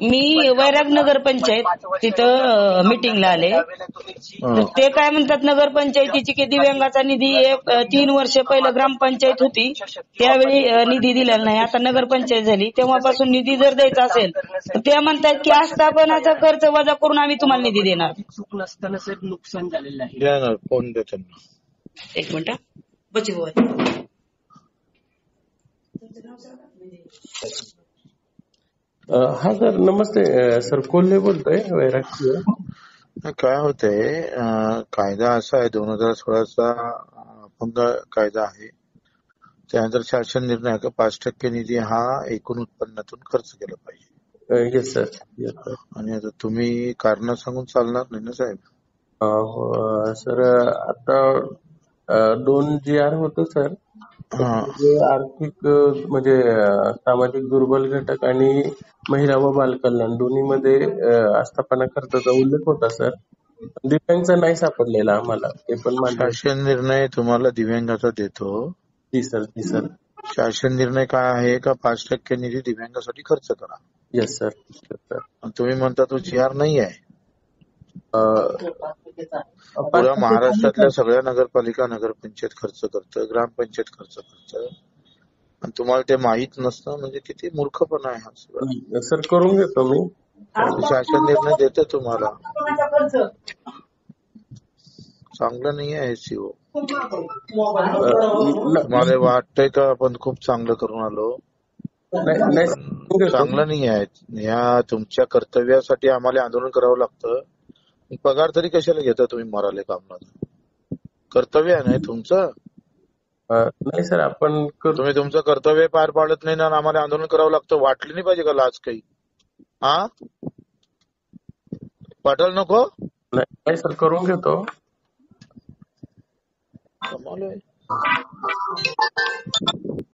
मी वैराग नगर पंचायत तिथं मीटिंगला आले. तर ते काय म्हणतात नगरपंचायतीची की दिव्यांगाचा निधी 3 वर्ष पहिलं ग्रामपंचायत होती त्यावेळी निधी दिलेला नाही. आता नगरपंचायत झाली तेव्हापासून निधी जर द्यायचा असेल तर ते म्हणतात की आस्थापनाचा खर्च वजा करून आम्ही तुम्हाला निधी देणार. चूक नसताना साहेब नुकसान झालेलं आहे. फोन दे त्यांना. एक मिनिट बचिभाऊ. हा सर नमस्ते सर कोल्हे बोलतोय वैरागची. काय होतंय कायदा असा आहे 2016चा अपंग कायदा आहे. त्यानंतर शासन निर्णय आहे 5% निधी हा एकूण उत्पन्नातून खर्च केला पाहिजे. Yes sir yes sir. आणि आता तुम्ही कारण सांगून चालणार नाही ना साहेब. सर आता 2 GR होतं सर. आर्थिक म्हणजे सामाजिक दुर्बल घटक आणि महिला व बालकल्याण दोन्हीमध्ये आस्थापना खर्चाचा उल्लेख होता सर. दिव्यांगचा नाही सापडलेला आम्हाला. ते पण शासन निर्णय तुम्हाला दिव्यांगाचा देतो. जी सर जी सर. शासन निर्णय काय आहे का 5% निधी दिव्यांगासाठी खर्च करा. Yes sir sir. तुम्ही म्हणता तो GR नाही आहे. पुऱ्या महाराष्ट्रातल्या सगळ्या नगरपालिका नगरपंचायत खर्च करतं, ग्रामपंचायत खर्च करतं आणि तुम्हाला ते माहित नसतं म्हणजे किती मूर्खपणा आहे हा सगळा. सर करून घेतो मी. शासन निर्णय देते तुम्हाला. चांगलं नाही आहे सीओ. तुम्हाला वाटतंय का आपण खूप चांगलं करून आलो. चांगलं नाही आहे. या तुमच्या कर्तव्यासाठी आम्हाला आंदोलन करावं लागतं. पगार तरी कशाला घेता तुम्ही मराले कामला. कर्तव्य आहे नाही तुमचं. नाही सर आपण तुम्ही तुमचं कर्तव्य पार पाडत नाही ना आम्हाला आंदोलन करावं लागतं. वाटली नाही पाहिजे का लाज काही. हा वाटायला नको. नाही सर करून घेतो. कमाल आहे.